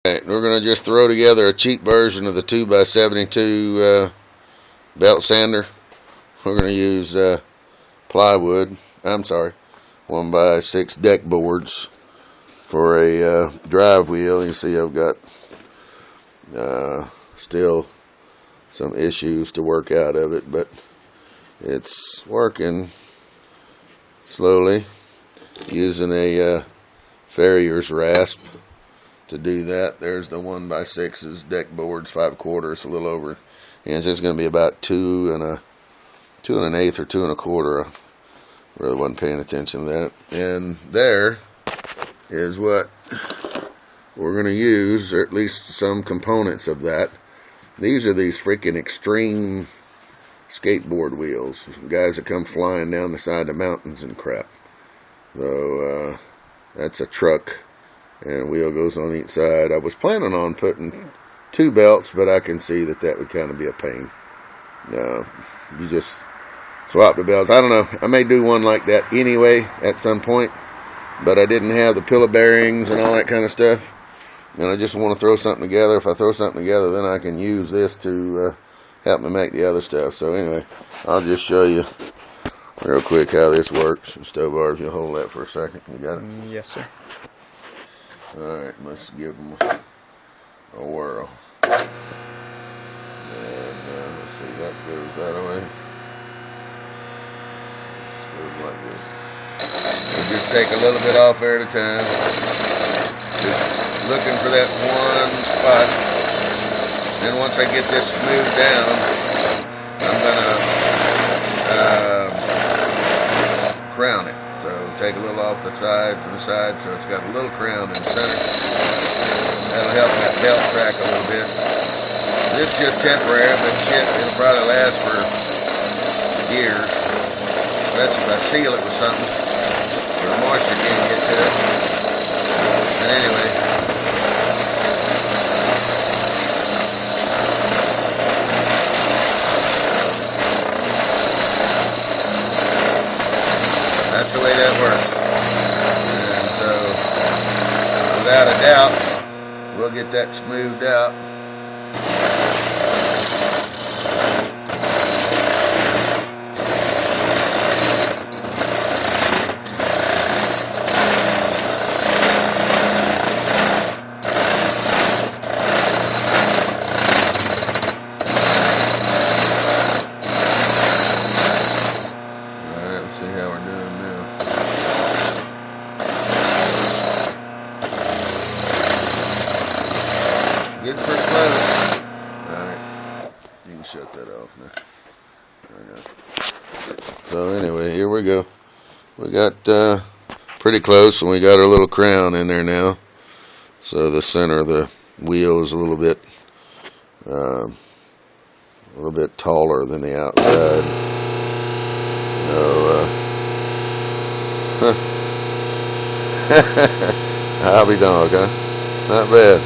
Alright, we're going to just throw together a cheap version of the 2x72 belt sander. We're going to use plywood, 1x6 deck boards for a drive wheel. You see I've got still some issues to work out of it, but it's working slowly, using a farrier's rasp to do that. There's the 1x6's deck boards, 5/4, it's a little over, and it's just going to be about 2 1/8 or 2 1/4. I really wasn't paying attention to that. And there is what we're going to use, or at least some components of that. These are these freaking extreme skateboard wheels, guys that come flying down the side of mountains and crap. So that's a truck, and wheel goes on each side. I was planning on putting 2 belts, but I can see that would kind of be a pain. You just swap the belts. I don't know, I may do one like that anyway at some point, but I didn't have the pillow bearings and all that kind of stuff, and I just want to throw something together. If I throw something together, then I can use this to help me make the other stuff. So anyway, I'll just show you real quick how this works. Stovar, if you'll hold that for a second. You got it? Yes, sir. Alright, let's give them a whirl. And let's see, that goes that way. This goes like this. We'll just take a little bit off there at a time. Just looking for that one spot. Then once I get this smoothed down, I'm gonna crown it. So take a little off the sides and the sides, so it's got a little crown in the center. That'll help that belt track a little bit. This is just temporary, but shit, it'll probably last for years. That's if I seal it with something, where the moisture can't get to it. But anyway, that's the way that works. And so, without a doubt, we'll get that smoothed out. Alright, let's see how we're doing now. Getting pretty close. Alright, you can shut that off now. There we go. So anyway, here we go. We got pretty close, and we got our little crown in there now. So the center of the wheel is a little bit taller than the outside. So hobby dog, huh? Not bad.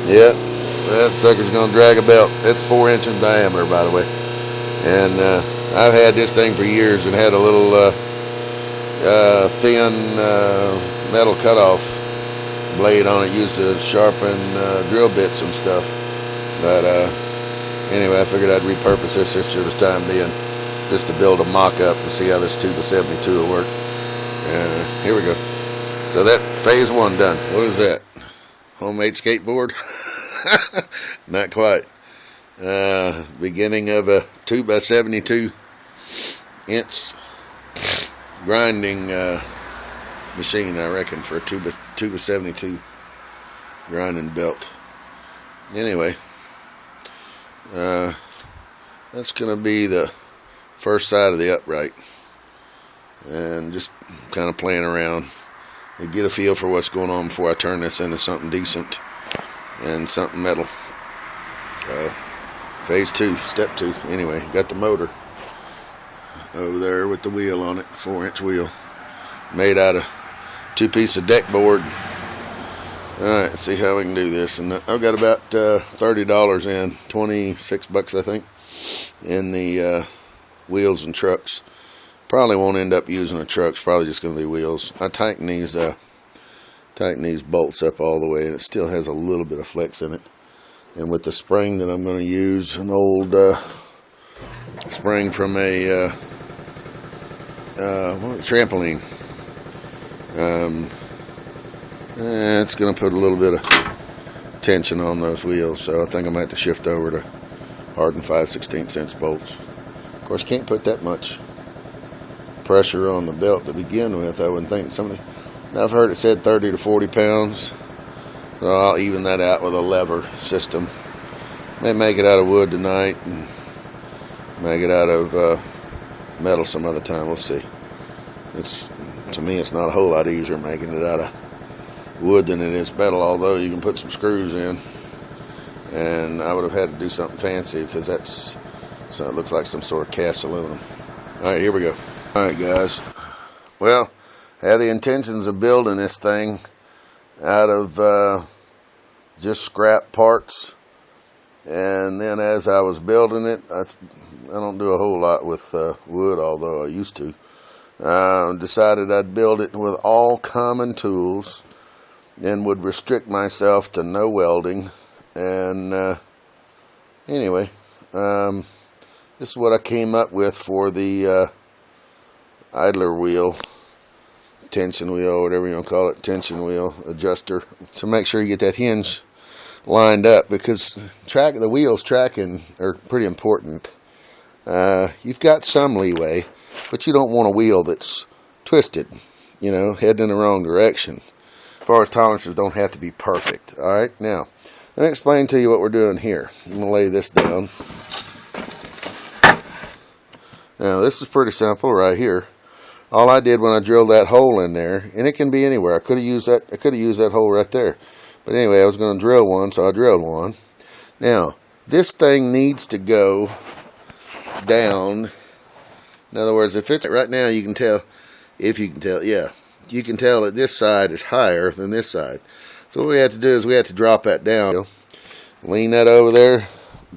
Yep, that sucker's gonna drag a belt. It's 4 inches in diameter, by the way. And I've had this thing for years and had a little thin metal cutoff blade on it used to sharpen drill bits and stuff. But anyway, I figured I'd repurpose this just for the time being, just to build a mock-up and see how this 2x72 will work. Here we go. So that phase 1 done. What is that? Homemade skateboard? Not quite. Beginning of a 2x72 inch grinding machine, I reckon, for a 2x72 grinding belt. Anyway, that's going to be the first side of the upright, and just kind of playing around to get a feel for what's going on before I turn this into something decent and something metal. Phase 2, step 2. Anyway, got the motor over there with the wheel on it, 4-inch wheel, made out of 2 pieces of deck board. Alright, let's see how we can do this. And I've got about $30 in, $26 I think, in the wheels and trucks. Probably won't end up using the trucks, probably just going to be wheels. I tighten these tighten these bolts up all the way, and it still has a little bit of flex in it. And with the spring that I'm going to use, an old spring from a trampoline, it's going to put a little bit of tension on those wheels, so I think I might have to shift over to hardened 5/16" bolts. Of course, you can't put that much pressure on the belt to begin with. I wouldn't think. I've heard it said 30 to 40 pounds, so I'll even that out with a lever system. May make it out of wood tonight and make it out of metal some other time. We'll see. To me, it's not a whole lot easier making it out of wood than it is metal, although you can put some screws in. And I would have had to do something fancy because so it looks like some sort of cast aluminum. Alright, here we go. Alright guys, well, I had the intentions of building this thing out of just scrap parts, and then as I was building it, I don't do a whole lot with wood, although I used to. Decided I'd build it with all common tools and would restrict myself to no welding. And anyway, this is what I came up with for the idler wheel, tension wheel, whatever you want to call it, tension wheel adjuster, to make sure you get that hinge lined up, because the wheels tracking are pretty important. You've got some leeway, but you don't want a wheel that's twisted, heading in the wrong direction. As far as tolerances don't have to be perfect. Alright, now let me explain to you what we're doing here. I'm going to lay this down. Now this is pretty simple right here. All I did when I drilled that hole in there, and it can be anywhere. I could have used that hole right there. But anyway, I was going to drill one, so I drilled one. Now, this thing needs to go down. In other words, if it's right now, you can tell that this side is higher than this side. So what we have to do is we have to drop that down. Lean that over there,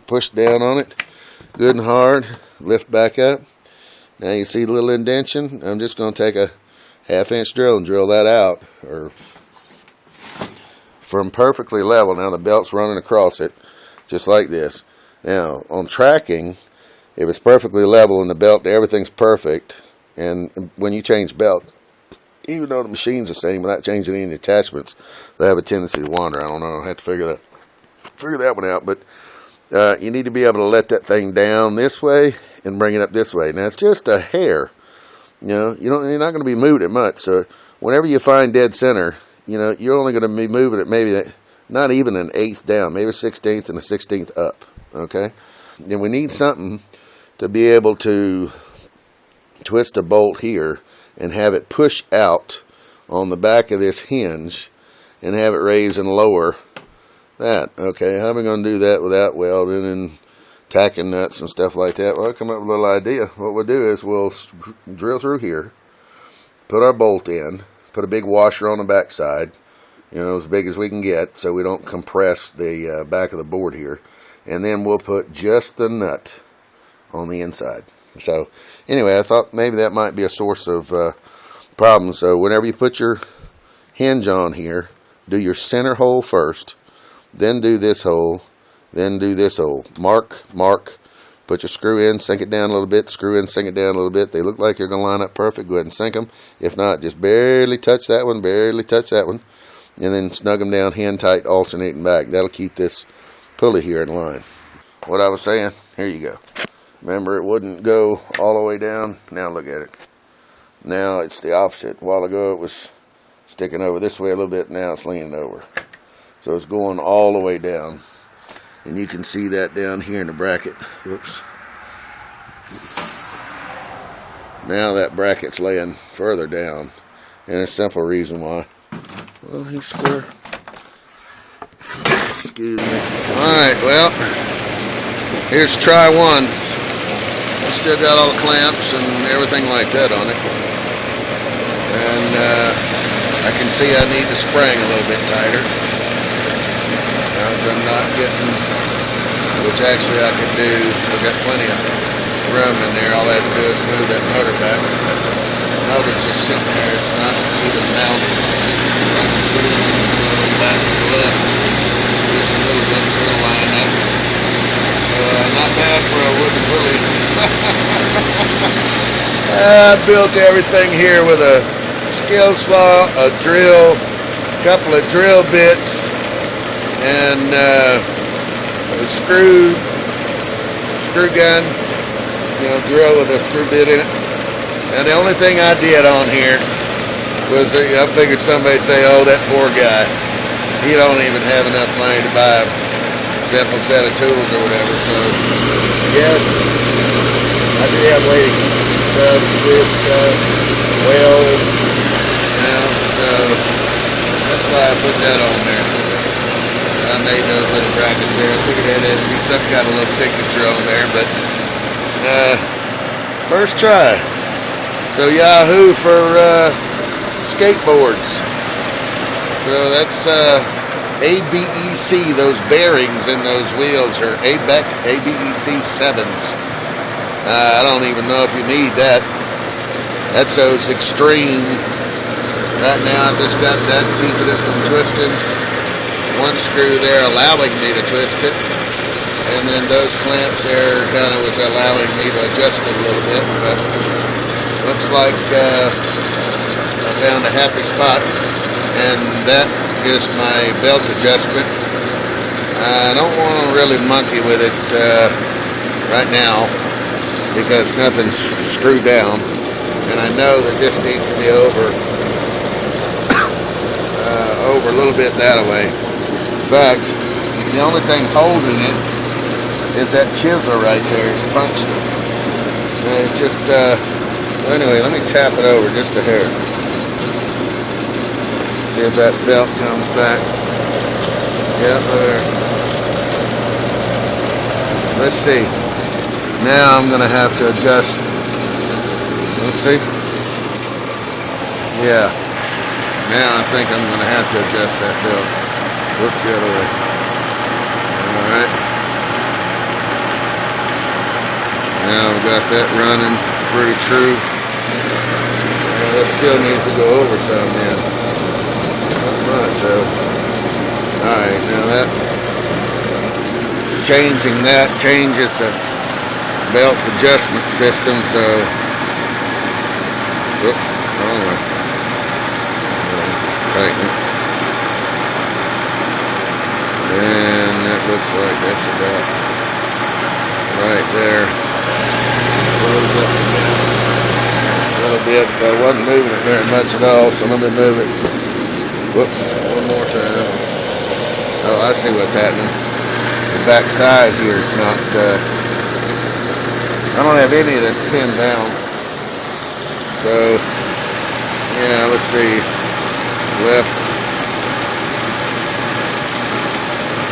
push down on it, good and hard, lift back up. Now you see the little indentation? I'm just going to take a 1/2" drill and drill that out, or from perfectly level. Now the belt's running across it, just like this. Now on tracking, if it's perfectly level and the belt, everything's perfect, and when you change belt, even though the machine's the same, without changing any attachments, they have a tendency to wander. I don't know. I have to figure that one out. But you need to be able to let that thing down this way and bring it up this way. Now it's just a hair. You're not going to be moving it much. So whenever you find dead center, you're only going to be moving it maybe not even an 1/8 down, maybe a 1/16 and a 1/16 up. Okay. Then we need something to be able to twist a bolt here and have it push out on the back of this hinge and have it raise and lower that. Okay, how am I going to do that without welding and tacking nuts and stuff like that? Well, I'll come up with a little idea. What we'll do is we'll drill through here, put our bolt in, put a big washer on the back side, as big as we can get, so we don't compress the back of the board here, and then we'll put just the nut on the inside. So anyway, I thought maybe that might be a source of problems. So whenever you put your hinge on here, do your center hole first, then do this hole, then do this hole. Mark, put your screw in, sink it down a little bit, screw in, sink it down a little bit. They look like you're going to line up perfect. Go ahead and sink them. If not, just barely touch that one, and then snug them down, hand tight, alternating back. That'll keep this pulley here in line. What I was saying, here you go. Remember, it wouldn't go all the way down. Now look at it. Now it's the opposite. A while ago it was sticking over this way a little bit. Now it's leaning over. So it's going all the way down. And you can see that down here in the bracket. Whoops. Now that bracket's laying further down. And there's a simple reason why. Well, he's square. Excuse me. Alright, well, here's try one. I still got all the clamps and everything like that on it. And I can see I need the spring a little bit tighter. I'm not getting, which actually I could do. I've got plenty of room in there. All I have to do is move that motor back. The motor's just sitting there. It's not even mounted. You can see I built everything here with a skill saw, a drill, a couple of drill bits, and a screw gun, drill with a screw bit in it. And the only thing I did on here was, I figured somebody'd say, oh, that poor guy, he don't even have enough money to buy a simple set of tools or whatever. So yes, I do have weighting stuff with weld, so that's why I put that on there. I made those little brackets there. I figured that had to be some kind of little signature on there, but first try. So Yahoo for skateboards. So that's ABEC. Those bearings in those wheels are ABEC 7s. I don't even know if you need that. That's so it's extreme. Right now I've just got that keeping it from twisting. One screw there allowing me to twist it, and then those clamps there are kind of what's allowing me to adjust it a little bit, but looks like I found a happy spot, and that is my belt adjustment. I don't want to really monkey with it right now because nothing's screwed down, and I know that this needs to be over a little bit that way. In fact, the only thing holding it is that chisel right there. It's punched. It just, anyway, let me tap it over just a hair. See if that belt comes back. Yep, there. Let's see. Now I'm going to have to adjust. Let's see. Yeah. Now I think I'm going to have to adjust that belt. Whoops, the other way. Alright. Now I've got that running pretty true. That still needs to go over some then. Not much, so. Alright, now that changing that changes the belt adjustment system, so whoops, wrong way. Tighten it. And that looks like that's about right there. Close up and down a little bit, but I wasn't moving it very much at all, so let me move it. Whoops, one more time. Oh, I see what's happening. The back side here is not, I don't have any of this pinned down. So, yeah, let's see. Left.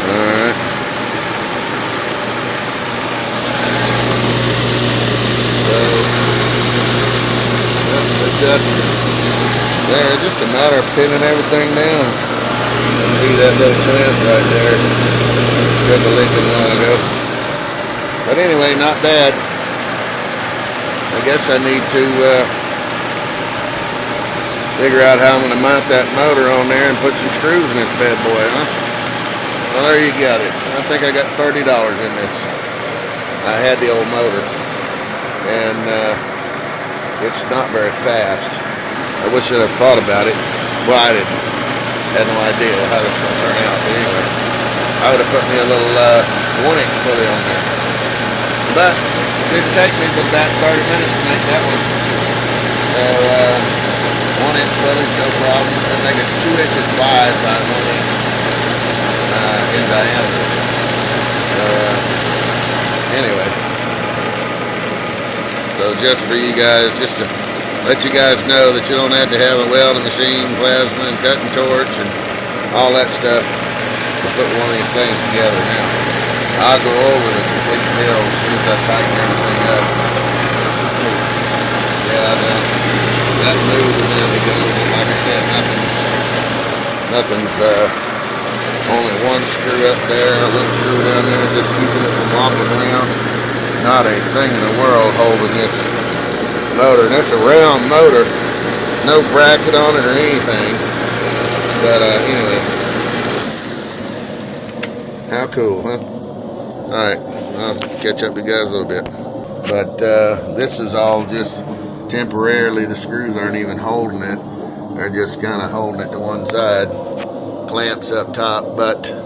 Alright. So, that's adjusted. There, just a matter of pinning everything down. See that little clamp right there. Took a licking a while ago. But anyway, not bad. I guess I need to figure out how I'm going to mount that motor on there and put some screws in this bad boy, huh? Well, there you got it. I think I got $30 in this. I had the old motor, and it's not very fast. I wish I'd have thought about it. Well, I didn't. Had no idea how this was going to turn out, but anyway. I would have put me a little 1-inch pulley on there. But it didn't take me but about 30 minutes to make that one. So, 1-inch pulley, no problem. I think it's 2 inches wide by 1 inch in diameter. So, anyway. So just for you guys, just to let you guys know that you don't have to have a welding machine, plasma, and cutting torch, and all that stuff to put one of these things together. Now, I'll go over the complete build as soon as I tighten everything up. Let's see. Yeah, that move is ready to go. Like I said, nothing's only one screw up there, a little screw down there, just keeping it from wobbling around. Not a thing in the world holding this motor. And it's a round motor, no bracket on it or anything. But anyway, how cool, huh? Alright, I'll catch up with you guys a little bit. But this is all just temporarily the screws aren't even holding it. They're just kind of holding it to one side. Clamps up top, but and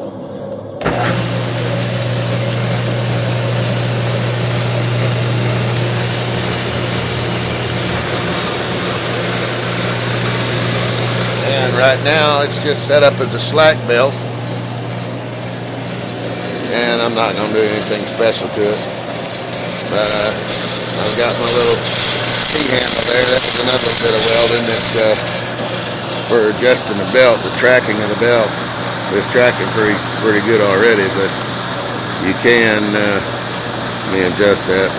right now it's just set up as a slack belt, and I'm not going to do anything special to it. I've got my little T-handle there. That's another bit of welding that for adjusting the belt, the tracking of the belt. It's tracking pretty good already, but you can let me adjust that.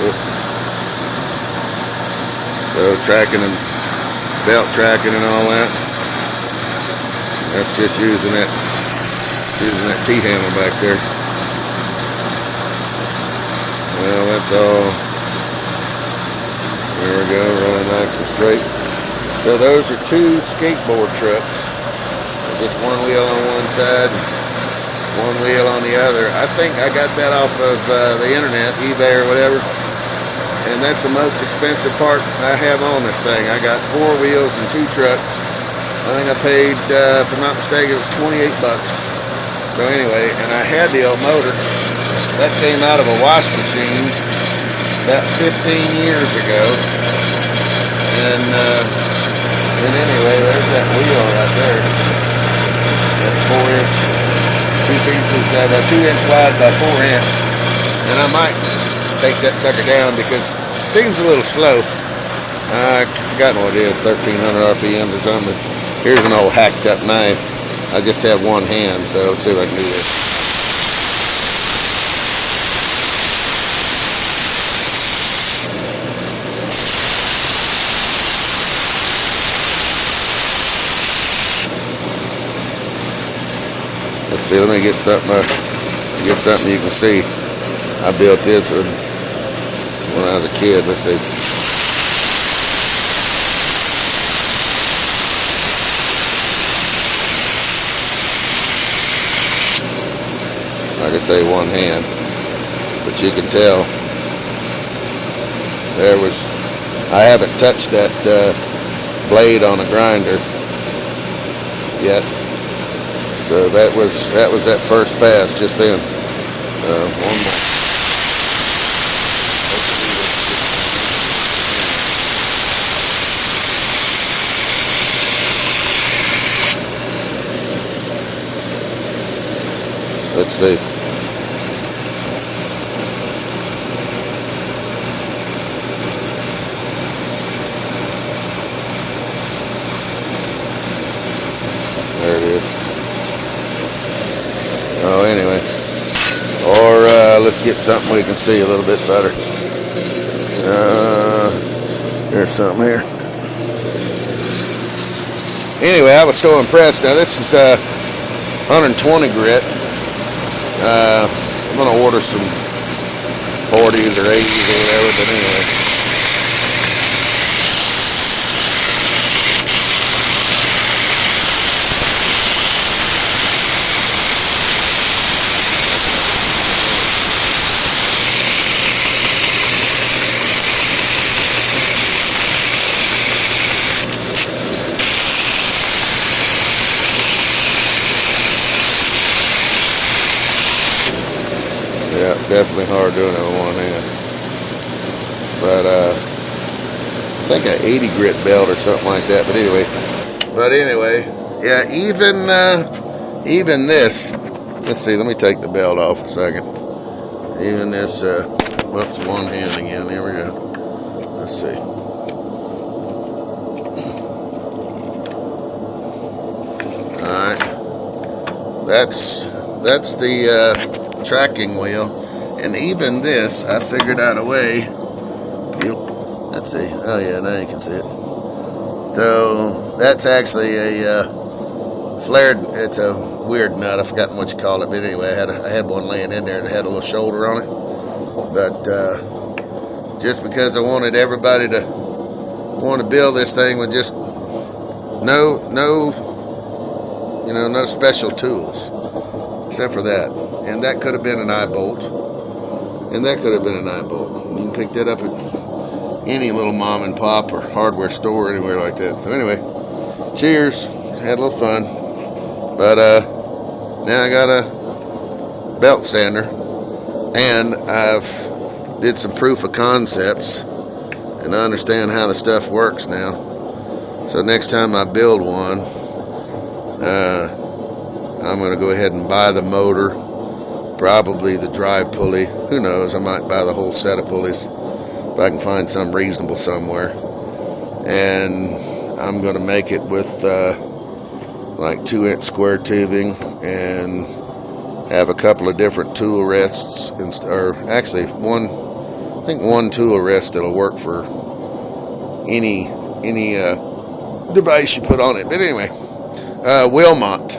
So tracking and belt tracking and all that. That's just using that T-handle back there. Well, that's all. There we go, running nice and straight. So those are two skateboard trucks. Just one wheel on one side, one wheel on the other. I think I got that off of the internet, eBay or whatever. And that's the most expensive part I have on this thing. I got 4 wheels and 2 trucks. I think I paid, if I'm not mistaken, it was 28 bucks. So anyway, and I had the old motor. That came out of a wash machine about 15 years ago. And anyway, there's that wheel right there. That's 4-inch, 2 pieces, 2-inch wide by 4-inch. And I might take that sucker down because it seems a little slow. I forgot what it is, 1300 RPMs or something. Here's an old hacked up knife. I just have one hand, so let's see if I can do that. Let's see, let me get something you can see. I built this when I was a kid. Let's see. Like I say, one hand, but you can tell I haven't touched that blade on a grinder yet. So that was that first pass just then. Let's see. There it is. Oh, anyway. Or let's get something we can see a little bit better. There's something here. Anyway, I was so impressed. Now this is 120 grit. I'm going to order some 40s or 80s or whatever. Yeah, definitely hard doing it with one hand. But I think an 80 grit belt or something like that. But anyway, yeah, even this. Let's see. Let me take the belt off a second. Even this. Whoops, one hand again. Here we go. Let's see. All right. That's the tracking wheel, and even this I figured out a way. Let's see. Oh yeah, now you can see it. So that's actually a flared. It's a weird nut. I forgot what you call it, but anyway, I had one laying in there that had a little shoulder on it. But just because I wanted everybody to want to build this thing with just no special tools except for that. And that could have been an eye bolt. You can pick that up at any little mom and pop or hardware store or anywhere like that. So anyway, cheers. Had a little fun. But now I got a belt sander, and I've did some proof of concepts, and I understand how the stuff works now. So next time I build one, I'm going to go ahead and buy the motor, probably the drive pulley. Who knows? I might buy the whole set of pulleys if I can find some reasonable somewhere. And I'm going to make it with like 2-inch square tubing, and have a couple of different tool rests, or actually one tool rest that'll work for any device you put on it. But anyway, Wilmot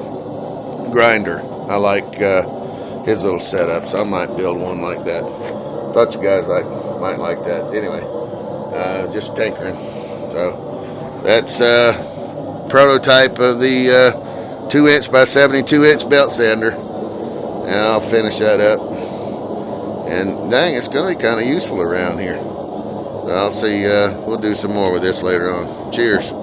grinder. I like his little setup, so I might build one like that. Thought you guys might like that. Anyway, just tinkering. So that's prototype of the 2-inch by 72-inch belt sander. And I'll finish that up. And dang, it's going to be kind of useful around here. So I'll see. We'll do some more with this later on. Cheers.